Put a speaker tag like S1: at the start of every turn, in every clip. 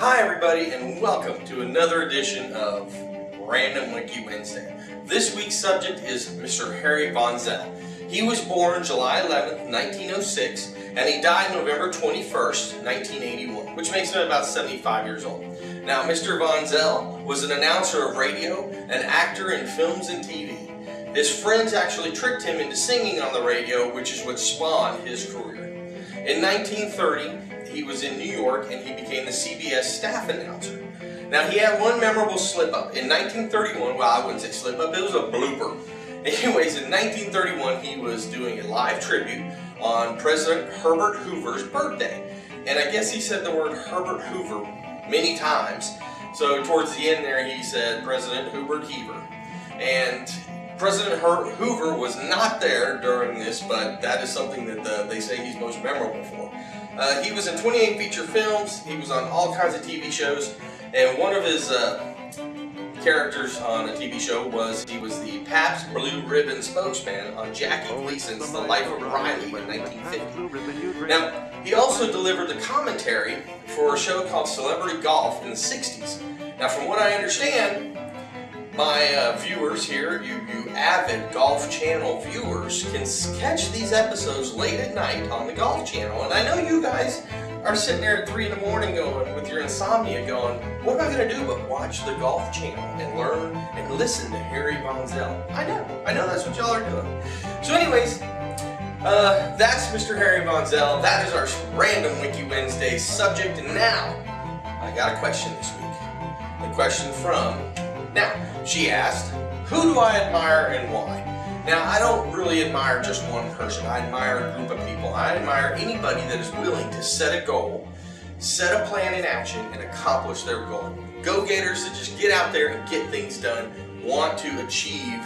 S1: Hi everybody, and welcome to another edition of Random Wiki Wednesday. This week's subject is Mr. Harry Von Zell. He was born July 11th, 1906, and he died November 21st, 1981, which makes him about 75 years old. Now, Mr. Von Zell was an announcer of radio, an actor in films and TV. His friends actually tricked him into singing on the radio, which is what spawned his career. In 1930, he was in New York and he became the CBS staff announcer. Now, he had one memorable slip-up. In 1931, well, I wouldn't say slip-up, it was a blooper. Anyways, in 1931, he was doing a live tribute on President Herbert Hoover's birthday. And I guess he said the word Herbert Hoover many times. So towards the end there, he said President Herbert Hoover. And President Hoover was not there during this, but that is something that they say he's most memorable for. He was in 28 feature films, he was on all kinds of TV shows, and one of his characters on a TV show was he was the Pabst Blue Ribbon spokesman on Jackie Gleason's The Life of Riley in 1950. Now, he also delivered the commentary for a show called Celebrity Golf in the 60s. Now, from what I understand, my viewers here, you avid Golf Channel viewers, can catch these episodes late at night on the Golf Channel. And I know you guys are sitting there at 3 in the morning going, with your insomnia going, what am I going to do but watch the Golf Channel and learn and listen to Harry Von Zell? I know that's what y'all are doing. So anyways, that's Mr. Harry Von Zell. That is our Random Wiki Wednesday subject. And now, I got a question this week. The question from... Now, she asked, who do I admire and why? Now, I don't really admire just one person. I admire a group of people. I admire anybody that is willing to set a goal, set a plan in action, and accomplish their goal. Go-getters that just get out there and get things done, want to achieve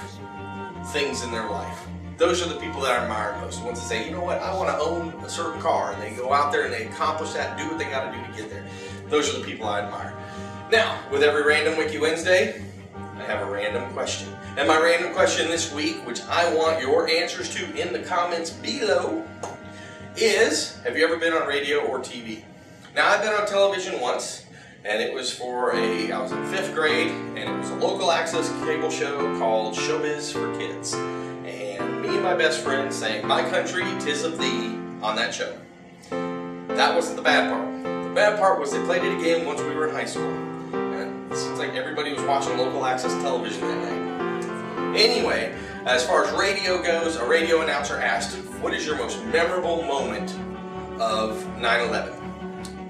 S1: things in their life. Those are the people that I admire most. The ones that say, you know what, I want to own a certain car, and they go out there and they accomplish that and do what they got to do to get there. Those are the people I admire. Now, with every Random Wiki Wednesday, I have a random question. And my random question this week, which I want your answers to in the comments below, is, have you ever been on radio or TV? Now, I've been on television once, and it was for I was in 5th grade, and it was a local access cable show called Showbiz for Kids. And me and my best friend sang My Country, 'Tis of Thee on that show. That wasn't the bad part. The bad part was they played it again once we were in high school. It seems like everybody was watching local access television that night. Anyway, as far as radio goes, a radio announcer asked, what is your most memorable moment of 9/11?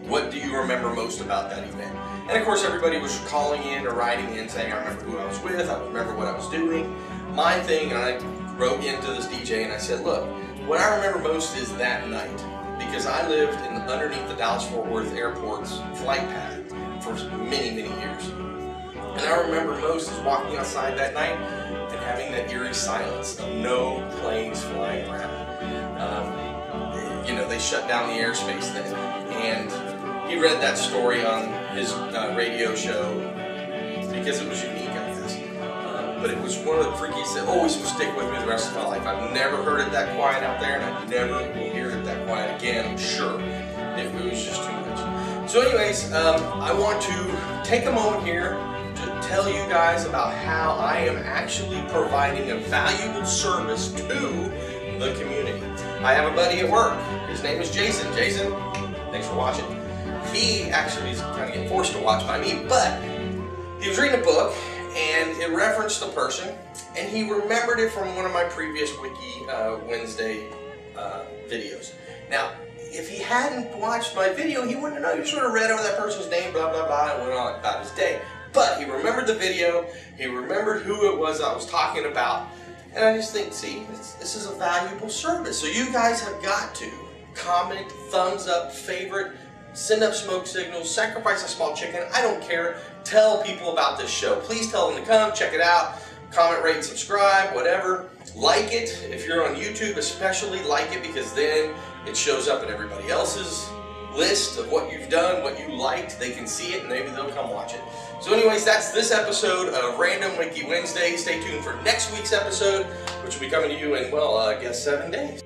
S1: What do you remember most about that event? And of course, everybody was calling in or writing in saying, I remember who I was with, I remember what I was doing. My thing, and I wrote into this DJ and I said, look, what I remember most is that night. Because I lived underneath the Dallas-Fort Worth Airport's flight path for many, many years. And I remember most is walking outside that night and having that eerie silence of no planes flying around. You know, they shut down the airspace then. And he read that story on his radio show because it was unique, I guess. But it was one of the freakiest that always will stick with me the rest of my life. I've never heard it that quiet out there, and I never will hear it that quiet again, I'm sure. It was just too much. So anyways, I want to take a moment here to tell you guys about how I am actually providing a valuable service to the community. I have a buddy at work. His name is Jason. Jason, thanks for watching. He actually is kind of getting forced to watch by me, but he was reading a book and it referenced the person, and he remembered it from one of my previous Wiki Wednesday videos. Now, if he hadn't watched my video, he wouldn't know. He sort of read over that person's name, blah, blah, blah, and went on about his day. But he remembered the video, he remembered who it was I was talking about, and I just think, see, this is a valuable service. So you guys have got to comment, thumbs up, favorite, send up smoke signals, sacrifice a small chicken, I don't care. Tell people about this show. Please tell them to come, check it out, comment, rate, subscribe, whatever. Like it. If you're on YouTube, especially like it, because then it shows up in everybody else's list of what you've done, what you liked. They can see it and maybe they'll come watch it. So anyways, that's this episode of Random Wiki Wednesday. Stay tuned for next week's episode, which will be coming to you in, well, I guess 7 days.